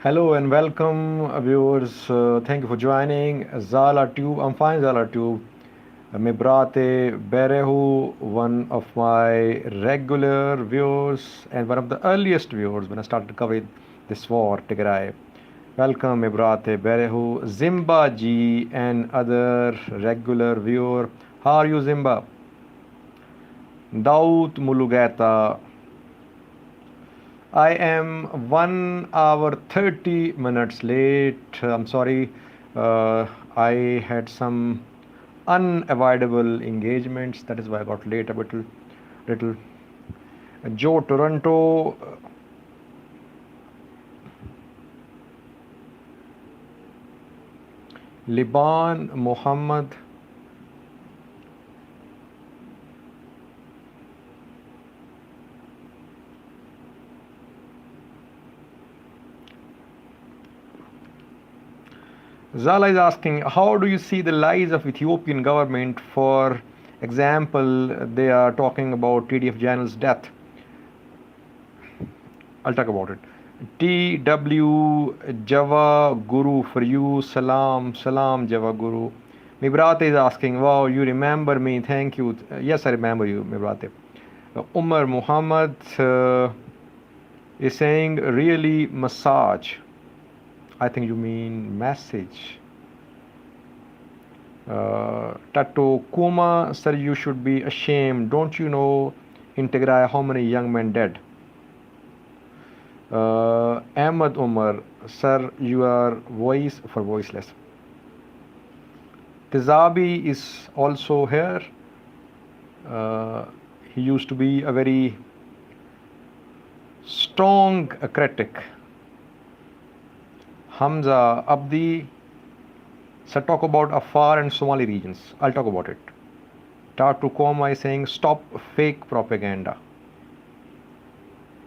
Hello and welcome, viewers. Thank you for joining Zala Tube. I'm fine, Zala Tube. Mibrate Berehu, one of my regular viewers and one of the earliest viewers when I started covering this war, Tigray. Welcome, Mibrate Berehu, Zimba Ji, and other regular viewer. How are you, Zimba? Daud Mulugeta. I am 1 hour 30 minutes late. I'm sorry. I had some unavoidable engagements. That is why I got late a little. Little. Joe Toronto. Liban Muhammad. Zala is asking, how do you see the lies of Ethiopian government? For example, they are talking about TDF General's death. I'll talk about it. TW Java Guru for you. Salam, salam Java Guru. Mibrate is asking, wow, you remember me. Thank you. Yes, I remember you, Mibrate. Umar Muhammad is saying, really massage. I think you mean message. Tato Kuma, sir, you should be ashamed. Don't you know in Tigray how many young men dead? Ahmed Umar, sir, you are voice for voiceless. Tizabi is also here. He used to be a very strong critic. Hamza Abdi, sir, talk about Afar and Somali regions. I'll talk about it. Tatu Koma is saying, stop fake propaganda.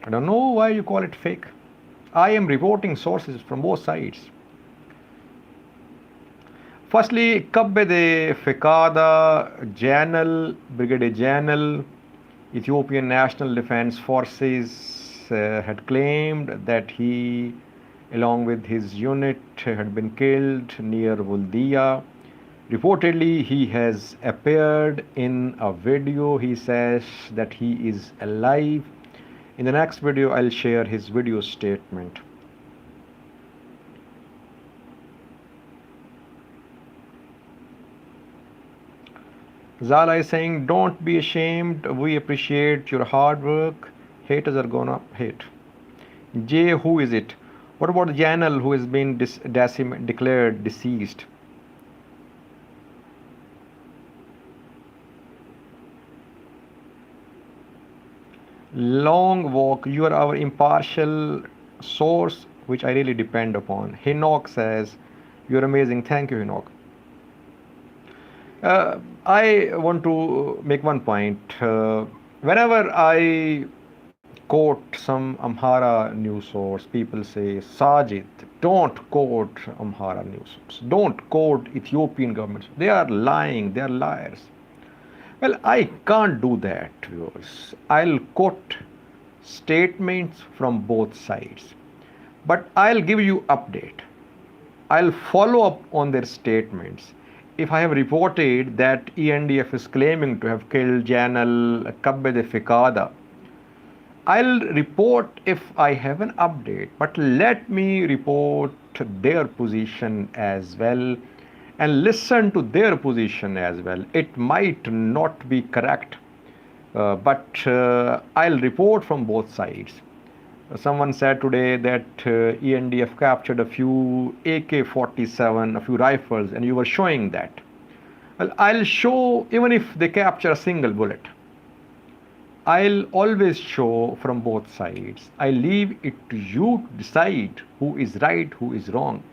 I don't know why you call it fake. I am reporting sources from both sides. Firstly, Kabbede Fekada General, Brigadier General, Ethiopian National Defense Forces had claimed that he, along with his unit, had been killed near Wuldia. Reportedly, he has appeared in a video. He says that he is alive. In the next video, I'll share his video statement. Zala is saying, don't be ashamed. We appreciate your hard work. Haters are gonna hate. Jay, who is it? What about the Janel who has been declared deceased? Long walk, you are our impartial source, which I really depend upon. Hinok says, you're amazing. Thank you, Hinok. I want to make one point. Whenever I quote some Amhara news source, people say, Sajid, don't quote Amhara news source. Don't quote Ethiopian governments. They are lying. They are liars. Well, I can't do that, viewers. I'll quote statements from both sides. But I'll give you update. I'll follow up on their statements. If I have reported that ENDF is claiming to have killed General Kabbede Fikada, I'll report if I have an update. But let me report their position as well and listen to their position as well. It might not be correct, but I'll report from both sides. Someone said today that ENDF captured a few AK-47, a few rifles, and you were showing that. Well, I'll show even if they capture a single bullet. I'll always show from both sides. I leave it to you to decide who is right, who is wrong.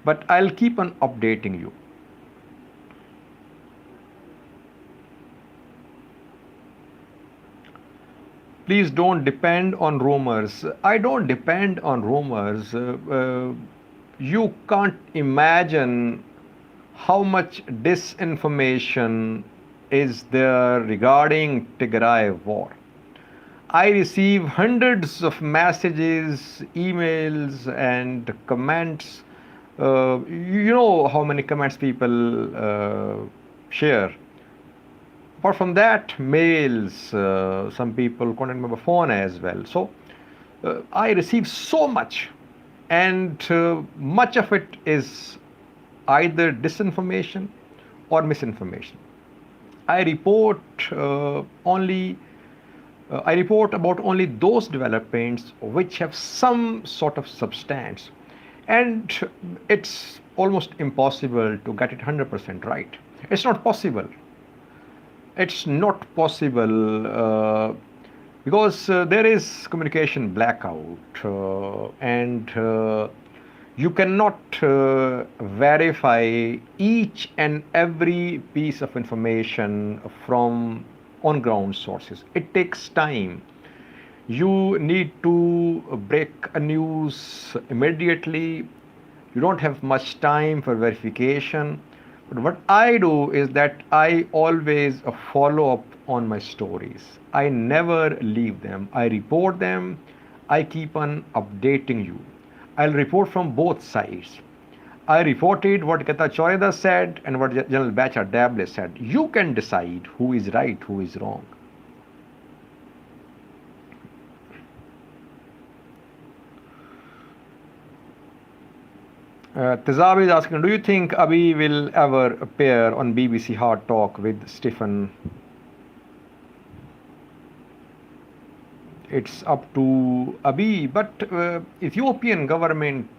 But I'll keep on updating you. Please don't depend on rumors. I don't depend on rumors. You can't imagine how much disinformation is there regarding Tigray war. I receive hundreds of messages, emails, and comments. You know how many comments people share. Apart from that, mails, some people contact me by phone as well. So I receive so much, and much of it is either disinformation or misinformation. I report only I report about only those developments which have some sort of substance, and it's almost impossible to get it 100% right. It's not possible. It's not possible because there is communication blackout, and you cannot verify each and every piece of information from on ground sources. It takes time. You need to break a news immediately. You don't have much time for verification. But what I do is that I always follow up on my stories. I never leave them. I report them. I keep on updating you. I'll report from both sides. I reported what Kata Choreda said and what General Bacha Dable said. You can decide who is right, who is wrong. Tizab is asking, do you think Abiy will ever appear on BBC Hard Talk with Stephen? It's up to Abiy, but Ethiopian government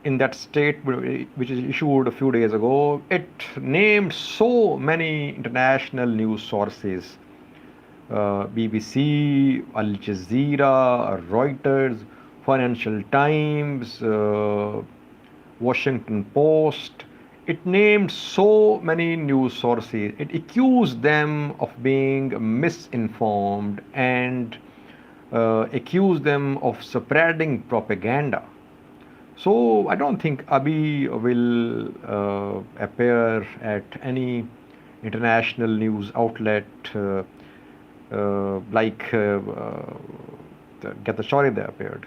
in that state which is issued a few days ago, it named so many international news sources, BBC, Al Jazeera, Reuters, Financial Times, Washington Post. It named so many news sources. It accused them of being misinformed and accused them of spreading propaganda. So I don't think Abiy will appear at any international news outlet like Gatachorida appeared.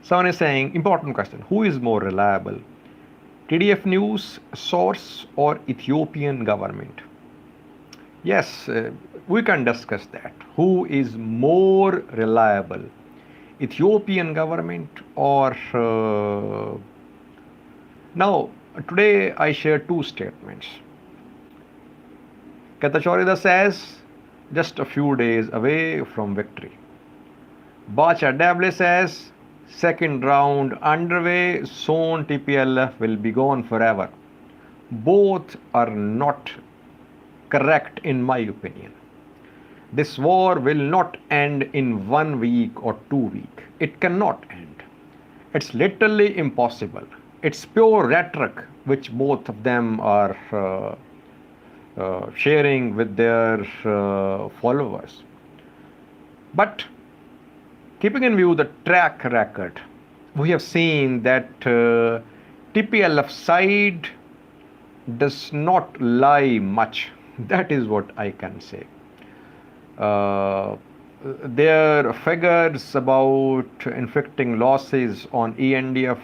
Someone is saying, important question, who is more reliable? TDF news source or Ethiopian government? Yes, we can discuss that. Who is more reliable? Ethiopian government or now today I share two statements. Katachorida says just a few days away from victory. Bacha Dable says second round underway, soon TPLF will be gone forever. Both are not correct in my opinion. This war will not end in 1 week or 2 weeks. It cannot end. It's literally impossible. It's pure rhetoric which both of them are sharing with their followers. But keeping in view the track record, we have seen that TPLF side does not lie much. That is what I can say. Their figures about inflicting losses on ENDF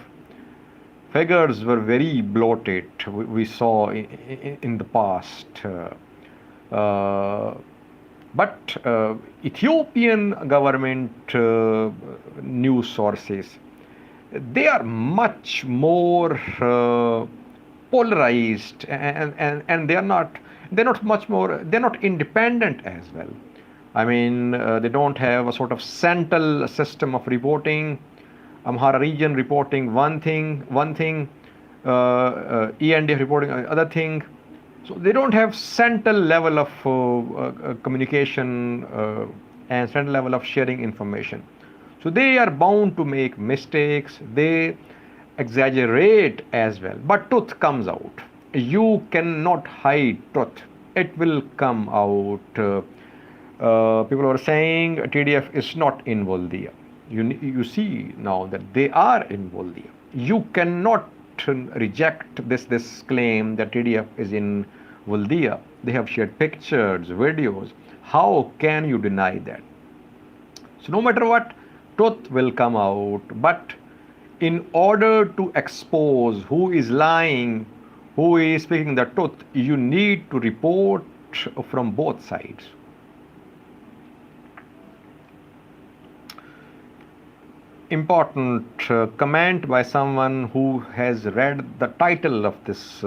figures were very bloated. We saw in the past. But Ethiopian government news sources, they are much more polarized, and they're not independent as well. I mean, they don't have a sort of central system of reporting. Amhara region reporting one thing, ENDF reporting other thing. So they don't have central level of communication and central level of sharing information. So they are bound to make mistakes. They exaggerate as well. But truth comes out. You cannot hide truth. It will come out. People are saying TDF is not in Voldia. You see now that they are in Voldia. You cannot reject this claim that TDF is in Vuldia. They have shared pictures, videos. How can you deny that? So, no matter what, truth will come out. But in order to expose who is lying, who is speaking the truth, you need to report from both sides. Important comment by someone who has read the title of this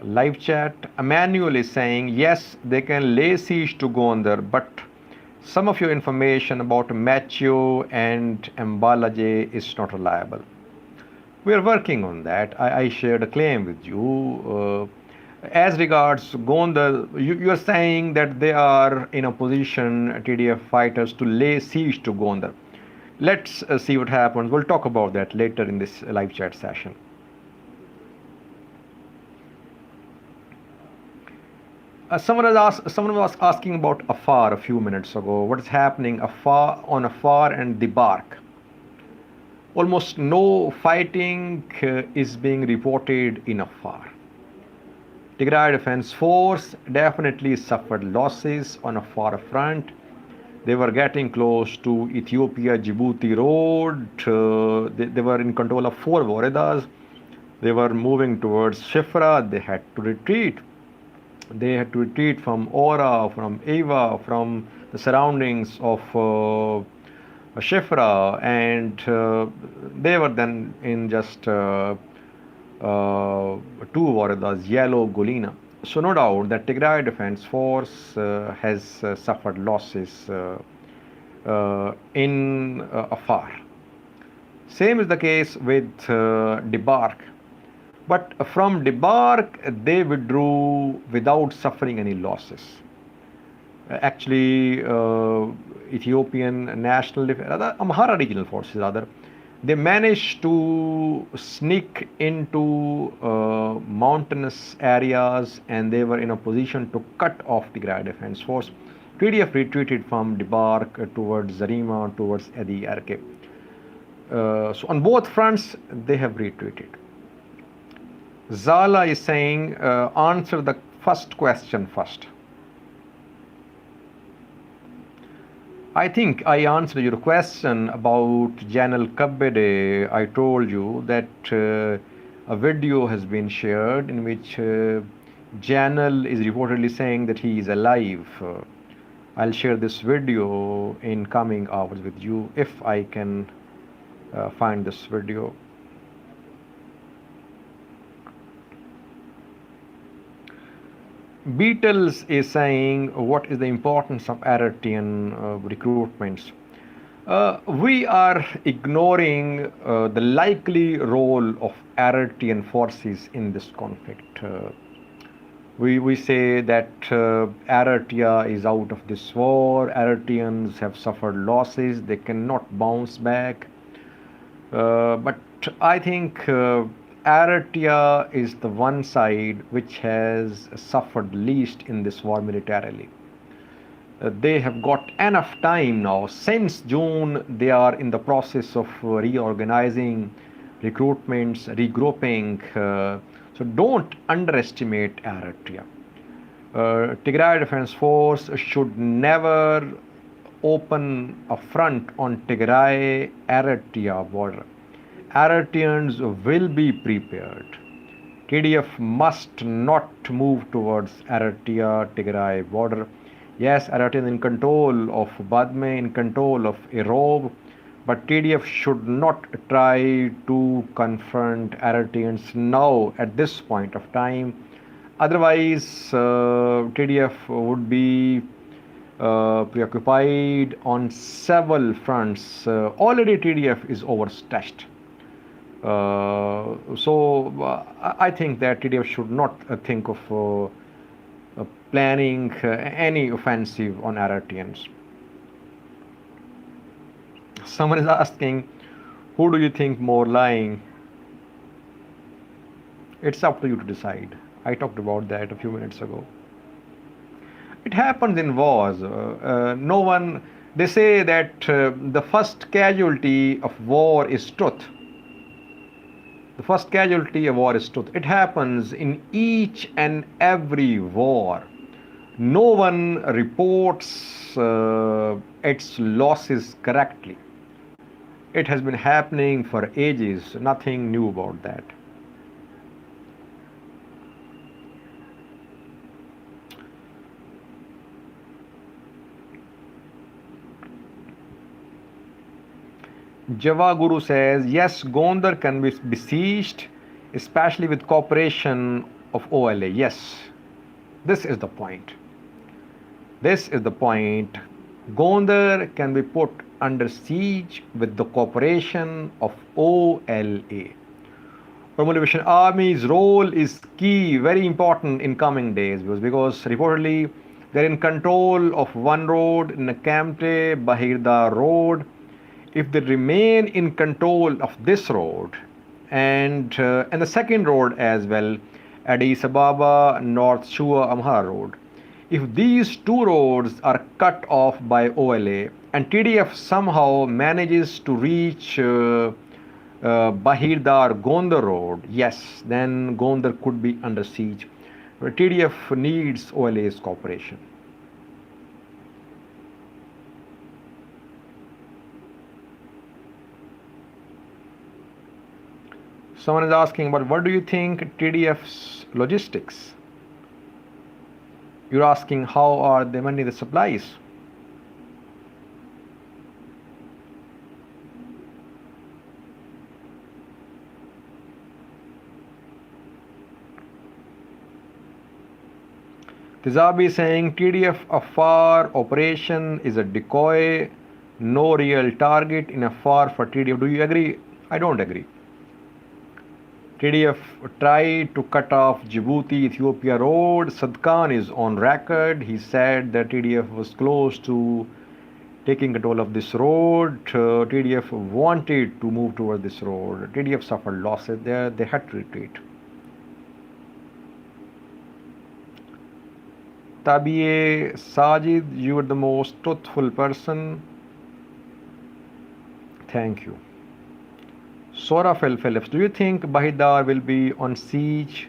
live chat. Emmanuel is saying, yes, they can lay siege to Gondar, but some of your information about Macho and Mbalaje is not reliable. We are working on that. I shared a claim with you. As regards Gondar, you are saying that they are in a position, TDF fighters, to lay siege to Gondar. Let's see what happens. We'll talk about that later in this live chat session. Someone was asking about Afar a few minutes ago. What is happening Afar and Debark? Almost no fighting is being reported in Afar. Tigray Defense Force definitely suffered losses on Afar front. They were getting close to Ethiopia Djibouti road. They were in control of 4 Woredas. They were moving towards Shifra. They had to retreat. They had to retreat from Ora, from Ava, from the surroundings of Shifra, and they were then in just 2 Waradas, Yellow, Golina. So no doubt that Tigray Defense Force has suffered losses in Afar. Same is the case with Debark. But from Debark, they withdrew without suffering any losses. Actually, Ethiopian National Amhara regional forces rather, they managed to sneak into mountainous areas, and they were in a position to cut off the Tigray Defense Force. TDF retreated from Debark towards Zarima, towards Edi Arke. So on both fronts, they have retreated. Zala is saying, answer the first question first. I think I answered your question about Janel Kabbede. I told you that a video has been shared in which Janel is reportedly saying that he is alive. I'll share this video in coming hours with you if I can find this video. Beatles is saying, what is the importance of Eritrean recruitments? We are ignoring the likely role of Eritrean forces in this conflict. We say that Eritrea is out of this war, Eritreans have suffered losses, they cannot bounce back. But I think Eritrea is the one side which has suffered least in this war militarily. They have got enough time now. Since June, they are in the process of reorganizing, recruitments, regrouping. So don't underestimate Eritrea. Tigray Defense Force should never open a front on Tigray-Eritrea border. Eritreans will be prepared. TDF must not move towards Eritrea-Tigray border. Yes, Eritrea is in control of Badme, in control of Erob, but TDF should not try to confront Eritreans now at this point of time. Otherwise, TDF would be preoccupied on several fronts. Already TDF is overstretched. I think that TDF should not think of planning any offensive on Eritreans. Someone is asking, who do you think more lying? It's up to you to decide. I talked about that a few minutes ago. It happens in wars. No one, they say that the first casualty of war is truth. The first casualty of war is truth. It happens in each and every war. No one reports its losses correctly. It has been happening for ages, nothing new about that. Java Guru says, yes, Gondar can be besieged, especially with cooperation of OLA. Yes, this is the point. This is the point. Gondar can be put under siege with the cooperation of OLA. Urban Liberation Army's role is key, very important in coming days because reportedly they're in control of one road, Nakamte Bahirda Road. If they remain in control of this road and the second road as well, Addis Ababa North Shua Amhara Road, if these two roads are cut off by OLA and TDF somehow manages to reach Bahirdar Gondar Road, yes, then Gondar could be under siege. But TDF needs OLA's cooperation. Someone is asking about what do you think TDF's logistics? You're asking how are they managing the supplies? Tizabi is saying TDF Afar operation is a decoy, no real target in Afar for TDF. Do you agree? I don't agree. TDF tried to cut off Djibouti Ethiopia road. Sadkan is on record. He said that TDF was close to taking control of this road. TDF wanted to move toward this road. TDF suffered losses there. They had to retreat. Tabiye Sajid, you are the most truthful person. Thank you. Sora Phillips, do you think Bahidar will be on siege?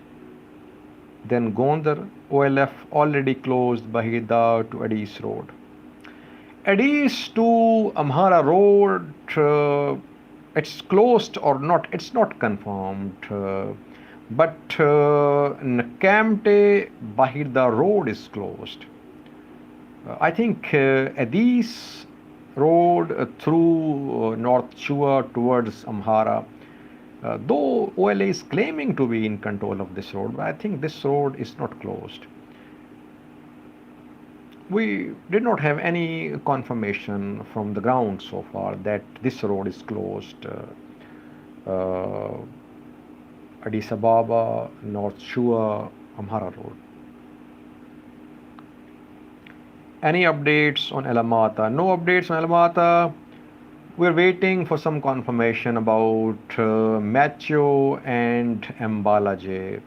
Then Gondar, OLF already closed Bahidar to Addis Road. Addis to Amhara Road, it's closed or not, it's not confirmed. But Nakamte Bahirda Road is closed. I think Addis Road through North Shua towards Amhara, though OLA is claiming to be in control of this road, but I think this road is not closed. We did not have any confirmation from the ground so far that this road is closed. Addis Ababa, North Shua, Amhara Road. Any updates on Alamata? No updates on Alamata. We're waiting for some confirmation about Macho and Mbalaje.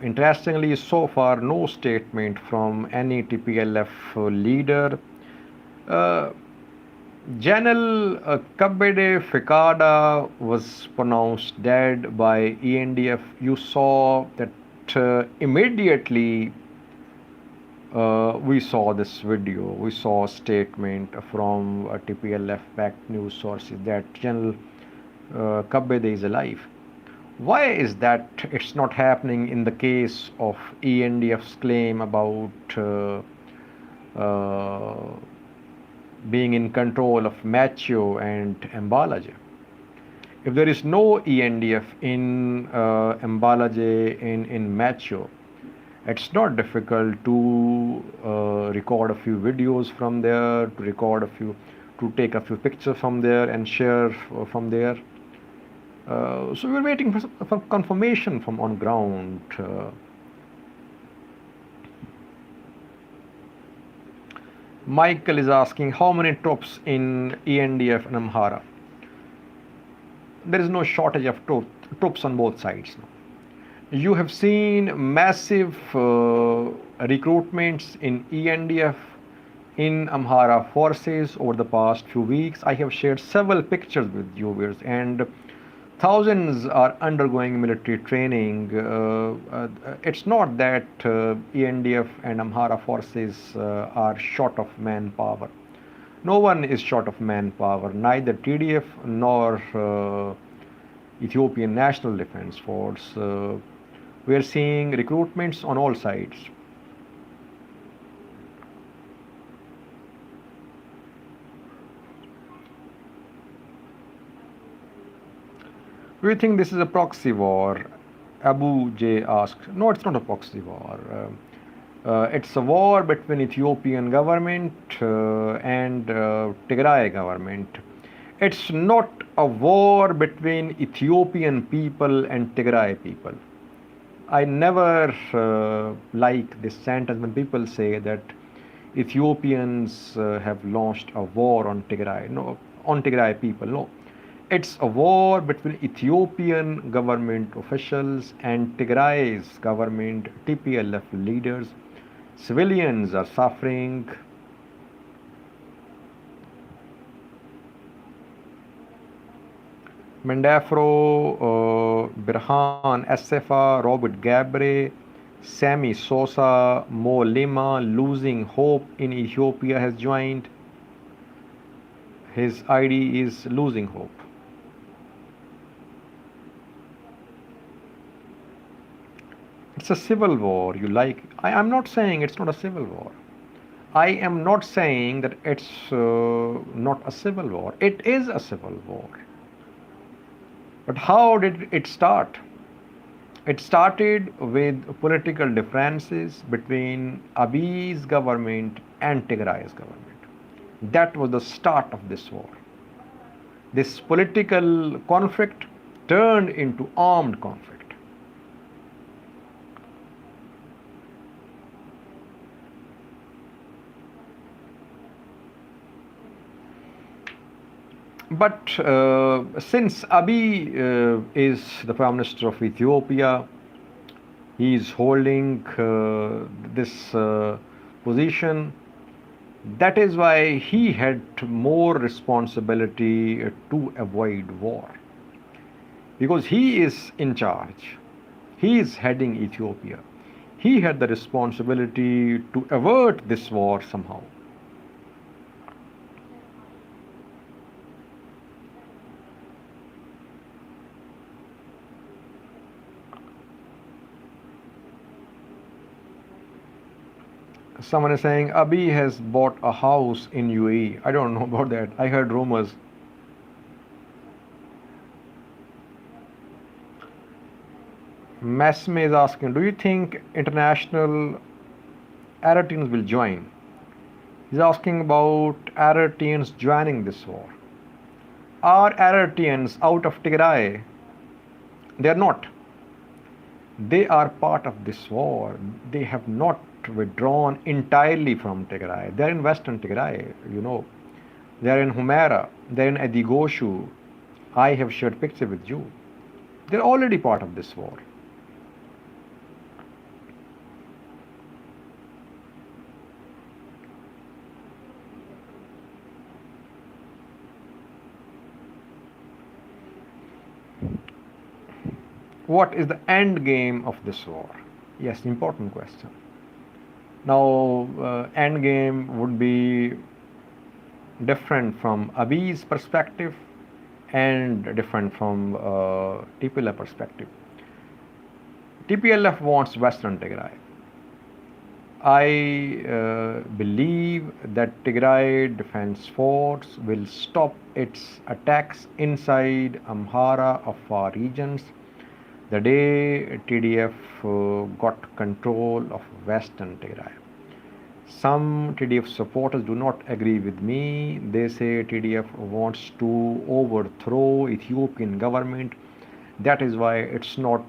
Interestingly, so far, no statement from any TPLF leader. General Kabede Fikada was pronounced dead by ENDF. You saw that immediately we saw this video, we saw a statement from TPLF-backed news sources that General Kabede is alive. Why is that it's not happening in the case of ENDF's claim about being in control of Macho and Mbalaje? If there is no ENDF in Mbalaje, in Macho, it's not difficult to record a few videos from there, to take a few pictures from there and share from there. So we're waiting for confirmation from on ground. Michael is asking how many troops in ENDF and Amhara. There is no shortage of troops on both sides now. You have seen massive recruitments in ENDF, in Amhara forces over the past few weeks. I have shared several pictures with viewers, and Thousands are undergoing military training. It's not that ENDF and Amhara forces are short of manpower. No one is short of manpower, neither TDF nor Ethiopian National Defense Force. We are seeing recruitments on all sides. Do you think this is a proxy war? Abu J asked. No, it's not a proxy war. It's a war between Ethiopian government and Tigray government. It's not a war between Ethiopian people and Tigray people. I never like this sentence when people say that Ethiopians have launched a war on Tigray. No, on Tigray people. No, it's a war between Ethiopian government officials and Tigray's government, TPLF leaders. Civilians are suffering. Mendafro, Birhan, SFA, Robert Gabre, Sami Sosa, Mo Lima, losing hope in Ethiopia has joined. His ID is losing hope. It's a civil war. I'm not saying it's not a civil war. I am not saying that it's not a civil war. It is a civil war. But how did it start? It started with political differences between Abiy's government and Tigray's government. That was the start of this war. This political conflict turned into armed conflict. But since Abiy is the Prime Minister of Ethiopia, he is holding this position. That is why he had more responsibility to avoid war. Because he is in charge, he is heading Ethiopia. He had the responsibility to avert this war somehow. Someone is saying Abiy has bought a house in UAE. I don't know about that. I heard rumors. Mesme is asking, do you think international Eritreans will join? He's asking about Eritreans joining this war. Are Eritreans out of Tigray? They are not. They are part of this war. They have not withdrawn entirely from Tigray. They are in Western Tigray, you know. They are in Humera. They are in Adigoshu. I have shared picture with you. They are already part of this war. What is the end game of this war? Yes, important question. Now, end game would be different from Abiy's perspective and different from TPLF perspective. TPLF wants Western Tigray. I believe that Tigray Defense Force will stop its attacks inside Amhara, Afar regions the day TDF got control of Western Tigray. Some TDF supporters do not agree with me. They say TDF wants to overthrow Ethiopian government. That is why it's not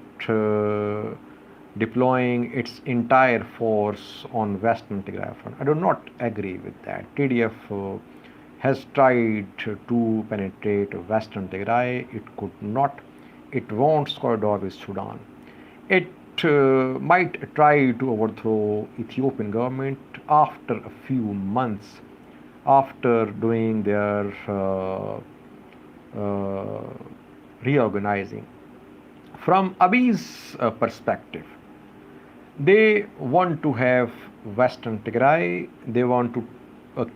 deploying its entire force on Western Tigray front. I do not agree with that. TDF has tried to penetrate Western Tigray. It could not. It wants corridor with Sudan. It might try to overthrow Ethiopian government after a few months after doing their reorganizing. From Abiy's perspective, they want to have Western Tigray, they want to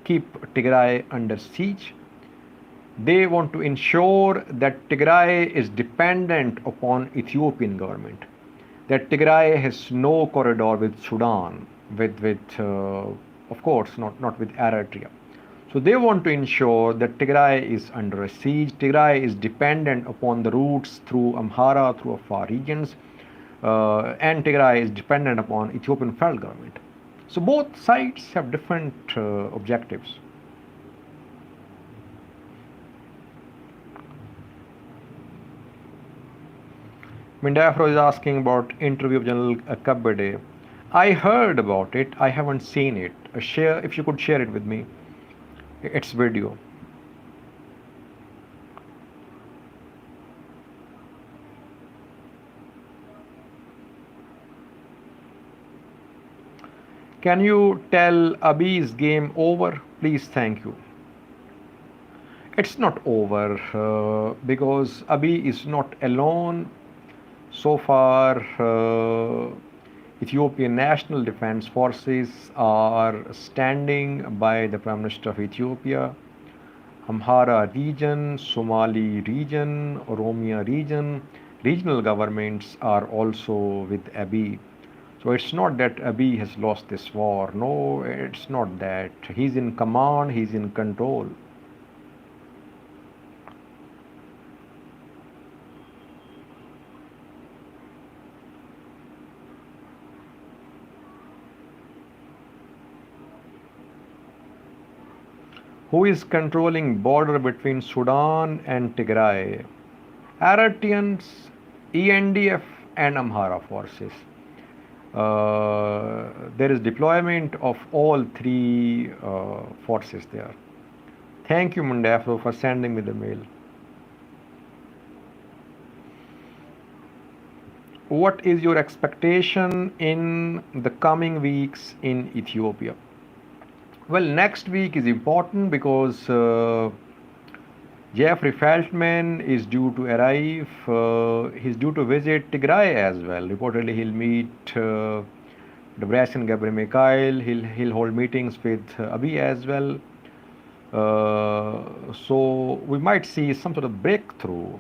keep Tigray under siege. They want to ensure that Tigray is dependent upon Ethiopian government, that Tigray has no corridor with Sudan, with of course not with Eritrea. So they want to ensure that Tigray is under a siege. Tigray is dependent upon the routes through Amhara, through Afar regions, and Tigray is dependent upon Ethiopian federal government. So both sides have different objectives. Mindafro is asking about interview of General Kabede. I heard about it. I haven't seen it. Share if you could share it with me. Its video. Can you tell Abiy's game over? Please, thank you. It's not over because Abiy is not alone. So far, Ethiopian National Defense Forces are standing by the Prime Minister of Ethiopia. Amhara region, Somali region, Oromia region, regional governments are also with Abiy. So it's not that Abiy has lost this war. No, it's not that. He's in command, he's in control. Who is controlling border between Sudan and Tigray? Eritreans, ENDF and Amhara forces. There is deployment of all three forces there. Thank you, Mundafo, for sending me the mail. What is your expectation in the coming weeks in Ethiopia? Well, next week is important because Jeffrey Feltman is due to arrive. He's due to visit Tigray as well. Reportedly, he'll meet Debretsion Gabriel Mikhail. He'll hold meetings with Abiy as well. So we might see some sort of breakthrough.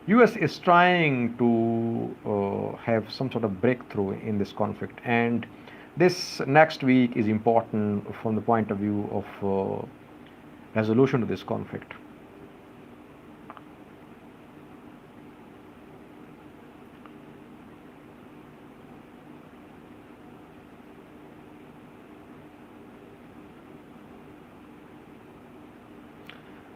US is trying to have some sort of breakthrough in this conflict, and this next week is important from the point of view of resolution to this conflict.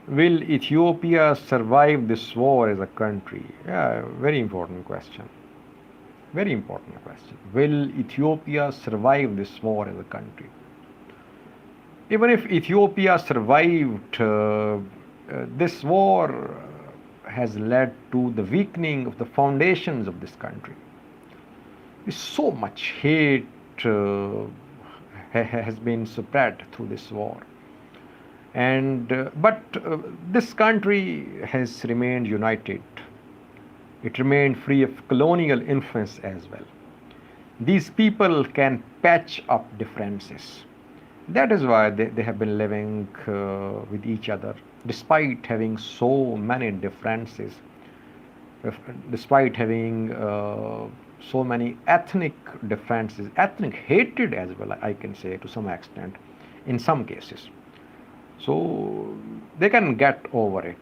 Will Ethiopia survive this war as a country? Yeah, very important question. Very important question. Will Ethiopia survive this war as a country? Even if Ethiopia survived, this war has led to the weakening of the foundations of this country. So much hate has been spread through this war. But this country has remained united. It remained free of colonial influence as well. These people can patch up differences. That is why they have been living with each other, despite having so many differences, despite having so many ethnic differences, ethnic hatred as well, I can say to some extent, in some cases. So they can get over it.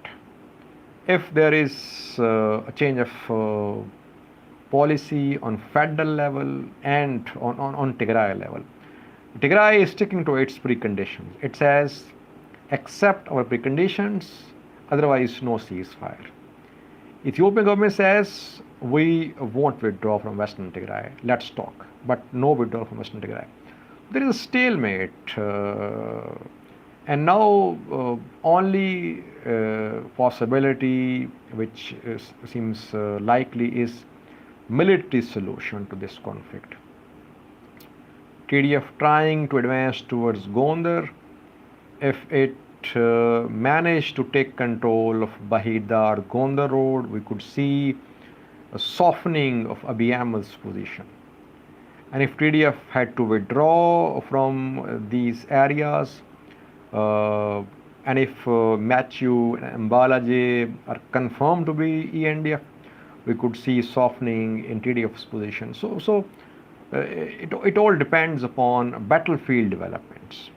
If there is a change of policy on federal level and on Tigray level, Tigray is sticking to its preconditions. It says, accept our preconditions, otherwise no ceasefire. Ethiopian government says, we won't withdraw from Western Tigray. Let's talk, but no withdrawal from Western Tigray. There is a stalemate. And now only possibility which seems likely is military solution to this conflict. TDF trying to advance towards Gondar. If it managed to take control of Bahidar Gondar road, we could see a softening of Abiy Ahmed's position. And if TDF had to withdraw from these areas, uh, and if Matthew and Mbalaji are confirmed to be ENDF, we could see softening in TDF's position. It all depends upon battlefield developments.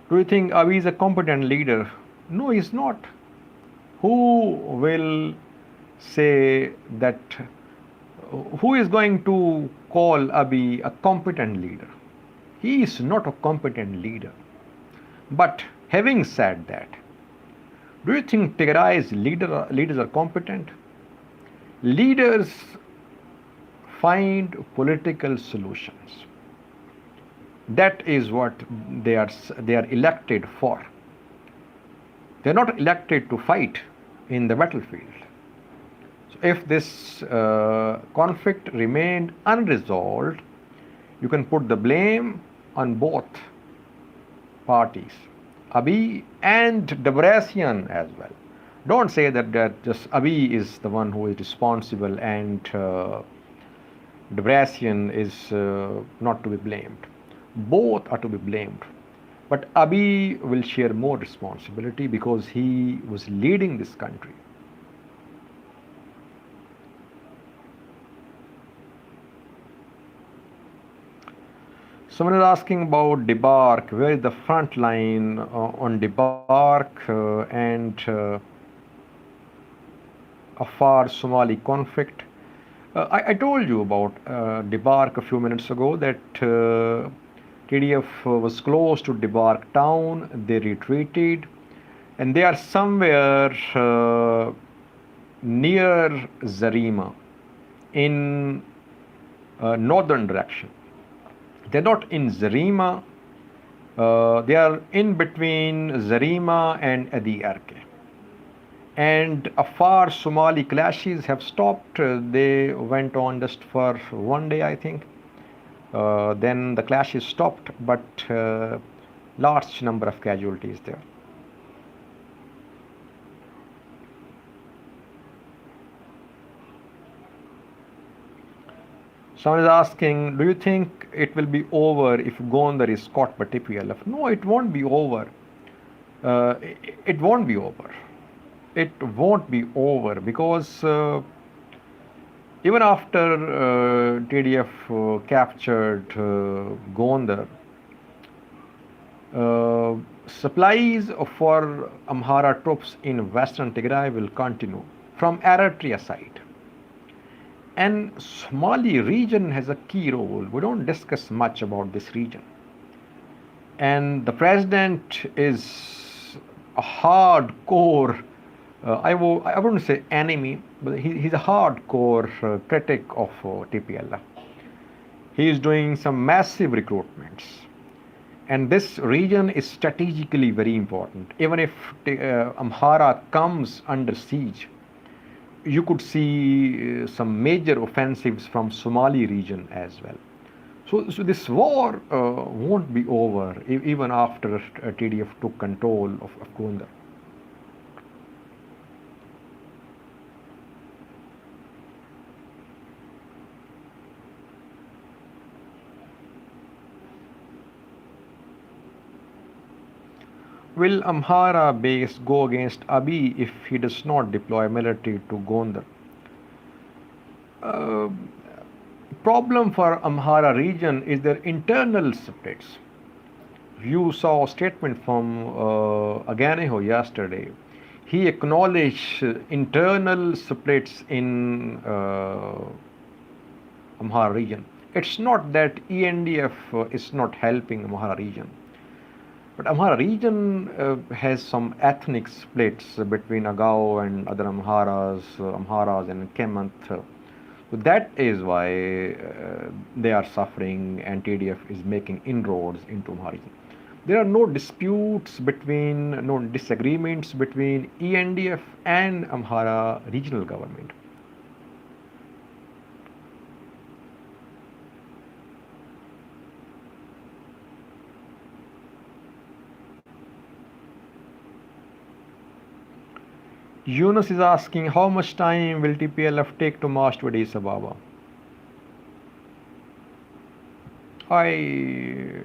Do you think Abiy is a competent leader? No, he's not. Who will say that? Who is going to call Abiy a competent leader? He is not a competent leader. But having said that, do you think Tigray's leaders are competent? Leaders find political solutions. That is what they are elected for. They are not elected to fight in the battlefield. So if this conflict remained unresolved, you can put the blame on both parties, Abiy and Debrecen as well. Don't say that just Abiy is the one who is responsible and Debrecen is not to be blamed. Both are to be blamed. But Abiy will share more responsibility because he was leading this country. Someone is asking about Debark. Where is the front line on Debark and Afar Somali conflict? I told you about Debark a few minutes ago that TDF was close to Debark town. They retreated, and they are somewhere near Zarima in northern direction. They're not in Zarima. They are in between Zarima and Ediarke. And Afar Somali clashes have stopped. They went on just for one day, I think. Then the clashes stopped, but large number of casualties there. Someone is asking, do you think it will be over if Gondar is caught by TPLF? No, it won't be over. It won't be over. It won't be over because even after TDF captured Gondar, supplies for Amhara troops in western Tigray will continue from Eritrea side. And Somali region has a key role. We don't discuss much about this region. And the president is a hardcore, I wouldn't say enemy, but he's a hardcore critic of TPLF. He is doing some massive recruitments. And this region is strategically very important. Even if Amhara comes under siege, you could see some major offensives from Somali region as well. So this war won't be over even after TDF took control of Gondar. Will Amhara base go against Abiy if he does not deploy military to Gondar? Problem for Amhara region is their internal splits. You saw a statement from Aganeho yesterday. He acknowledged internal splits in Amhara region. It's not that ENDF is not helping Amhara region. But Amhara region has some ethnic splits between Agao and other Amharas and Kemant. So that is why they are suffering and TDF is making inroads into Amhara region. There are no disagreements between ENDF and Amhara regional government. Yunus is asking, how much time will TPLF take to march to Addis Ababa? I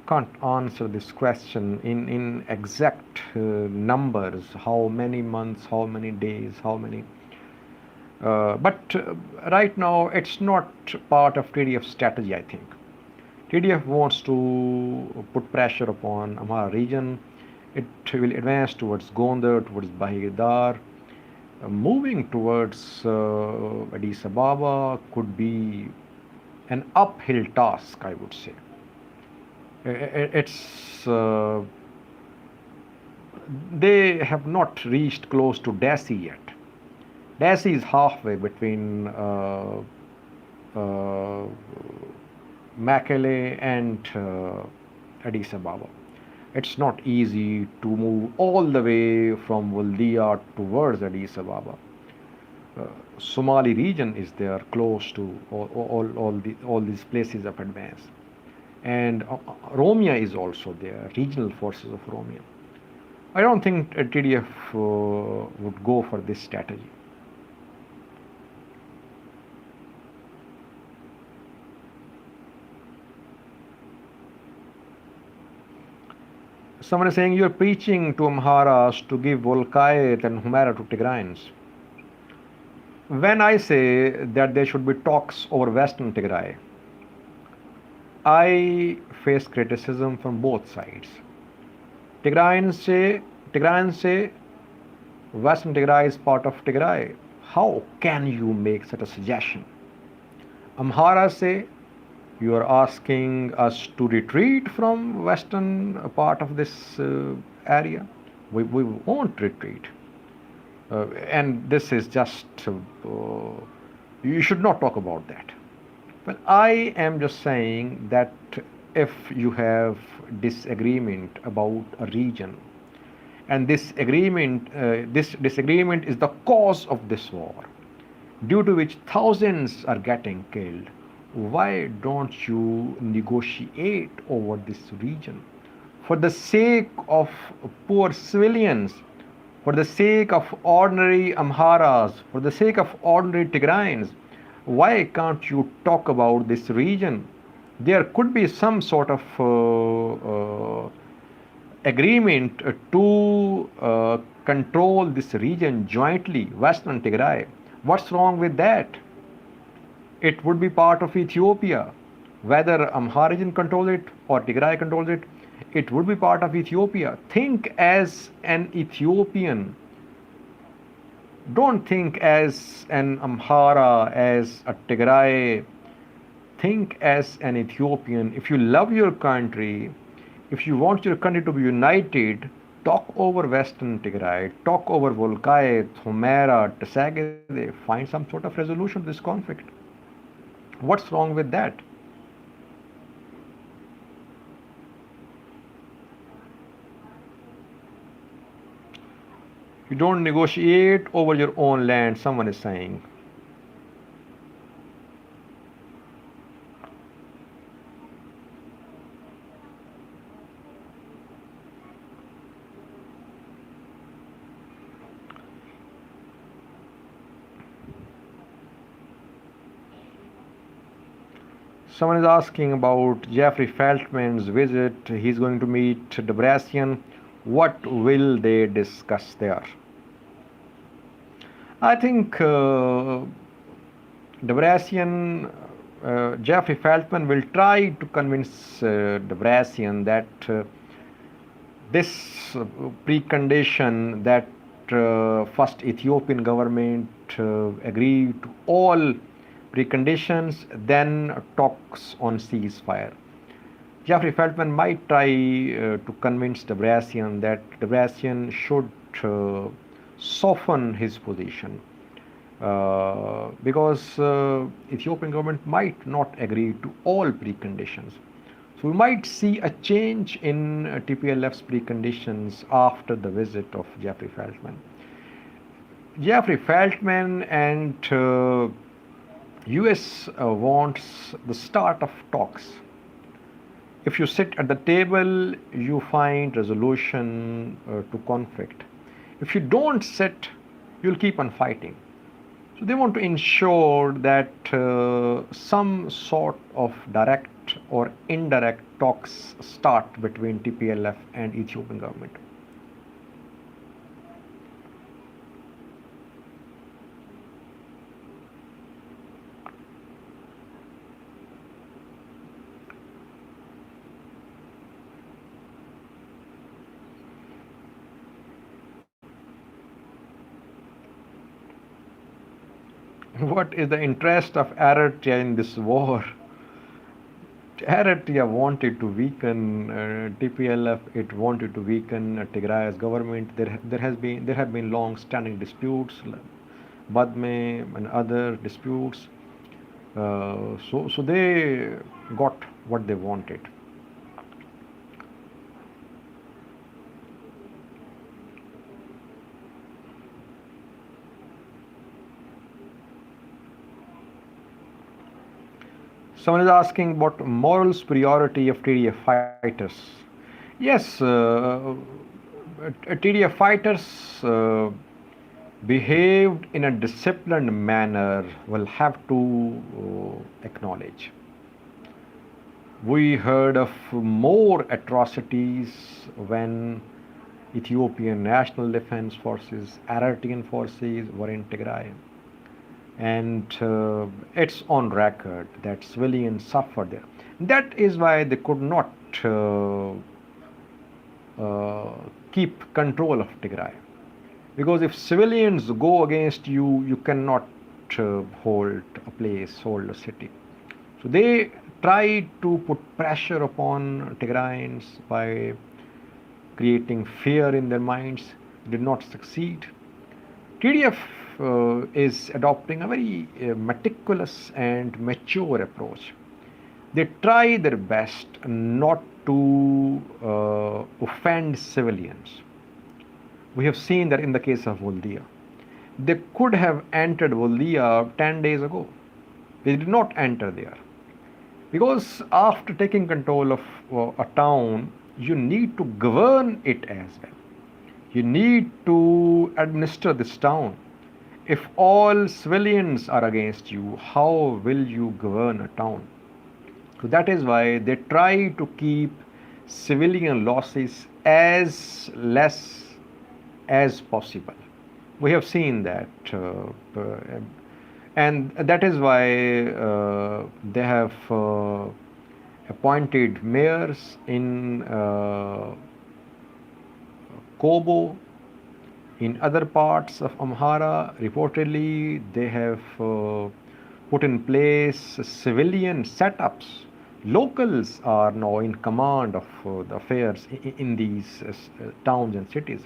can't answer this question in exact numbers, how many months, how many days, how many. But right now, it's not part of TDF strategy, I think. TDF wants to put pressure upon Amhara region. It will advance towards Gondar, towards Bahidar. Moving towards Addis Ababa could be an uphill task, I would say. It's they have not reached close to Desi yet. Desi is halfway between uh, Mekelle and Addis Ababa. It's not easy to move all the way from Waldia towards Addis Ababa. Uh, Somali region is there close to all these places of advance. And Romia is also there, regional forces of Romia. I don't think TDF would go for this strategy. Someone is saying you're preaching to Amharas to give Volkayet and Humera to Tigrayans. When I say that there should be talks over Western Tigray, I face criticism from both sides. Tigrayans say Western Tigray is part of Tigray. How can you make such a suggestion? Amhara say you are asking us to retreat from western part of this area. We won't retreat. And this is just, you should not talk about that. Well, I am just saying that if you have disagreement about a region, and this disagreement is the cause of this war, due to which thousands are getting killed, why don't you negotiate over this region? For the sake of poor civilians, for the sake of ordinary Amharas, for the sake of ordinary Tigrayans, why can't you talk about this region? There could be some sort of agreement to control this region jointly, Western Tigray. What's wrong with that? It would be part of Ethiopia. Whether Amhara region controls it or Tigray controls it, it would be part of Ethiopia. Think as an Ethiopian. Don't think as an Amhara, as a Tigray. Think as an Ethiopian. If you love your country, if you want your country to be united, talk over Western Tigray, talk over Volkayet, Humera, Tsagede, find some sort of resolution to this conflict. What's wrong with that? You don't negotiate over your own land, someone is saying. Someone is asking about Jeffrey Feltman's visit. He's going to meet Debrecen. What will they discuss there? I think Debrecen, Jeffrey Feltman will try to convince Debrecen that this precondition that first Ethiopian government agreed to all preconditions, then talks on ceasefire. Jeffrey Feltman might try to convince Debrecen that Debrecen should soften his position because Ethiopian government might not agree to all preconditions. So we might see a change in TPLF's preconditions after the visit of Jeffrey Feltman. Jeffrey Feltman and US wants the start of talks. If you sit at the table, you find resolution to conflict. If you don't sit, you'll keep on fighting. So they want to ensure that some sort of direct or indirect talks start between TPLF and Ethiopian government. What is the interest of Eritrea in this war? Eritrea wanted to weaken TPLF. It wanted to weaken Tigray's government. There have been long-standing disputes, Badme and other disputes. So they got what they wanted. Someone is asking about moral superiority of TDF fighters. Yes, TDF fighters behaved in a disciplined manner. We'll have to acknowledge. We heard of more atrocities when Ethiopian National Defense Forces, Eritrean forces were in Tigray. And it's on record that civilians suffered there. That is why they could not keep control of Tigray. Because if civilians go against you, you cannot hold a place, hold a city. So they tried to put pressure upon Tigrayans by creating fear in their minds, did not succeed. TDF is adopting a very meticulous and mature approach. They try their best not to offend civilians. We have seen that in the case of Voldia. They could have entered Voldia 10 days ago. They did not enter there. Because after taking control of a town, you need to govern it as well. You need to administer this town. If all civilians are against you, how will you govern a town? So that is why they try to keep civilian losses as less as possible. We have seen that, and that is why they have appointed mayors in Kobo. In other parts of Amhara, reportedly, they have put in place civilian setups. Locals are now in command of the affairs in these towns and cities.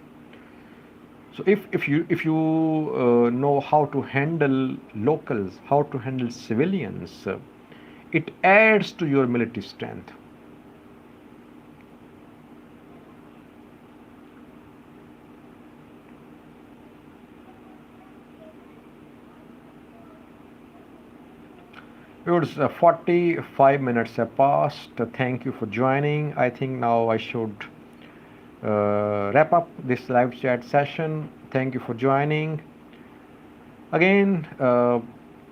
So if you know how to handle locals, how to handle civilians, it adds to your military strength. It's 45 minutes have passed. Thank you for joining. I think now I should wrap up this live chat session. Thank you for joining. Again,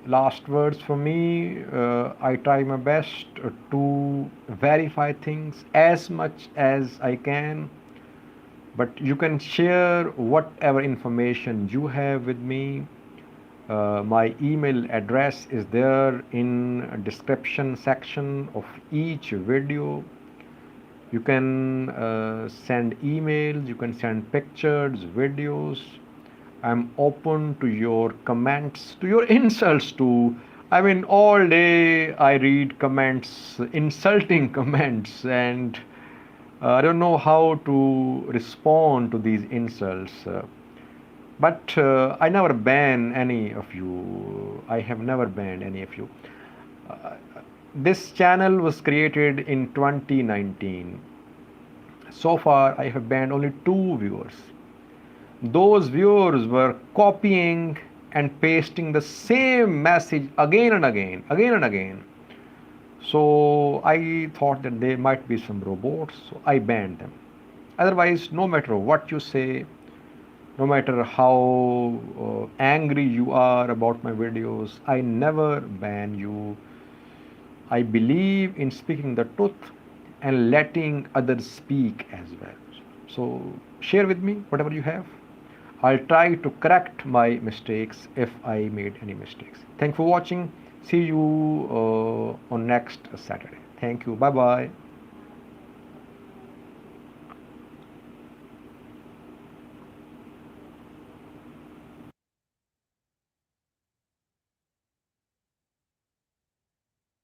last words for me. I try my best to verify things as much as I can. But you can share whatever information you have with me. My email address is there in description section of each video. You can send emails, you can send pictures, videos. I'm open to your comments, to your insults too. I mean, all day I read comments, insulting comments, and I don't know how to respond to these insults. But I never ban any of you. I have never banned any of you. This channel was created in 2019. So far, I have banned only 2 viewers. Those viewers were copying and pasting the same message again and again, again and again. So I thought that there might be some robots, so I banned them. Otherwise, no matter what you say, No matter how angry you are about my videos, I never ban you. I believe in speaking the truth and letting others speak as well. So share with me whatever you have. I'll try to correct my mistakes if I made any mistakes. Thank you for watching. See you on next Saturday. Thank you. Bye bye.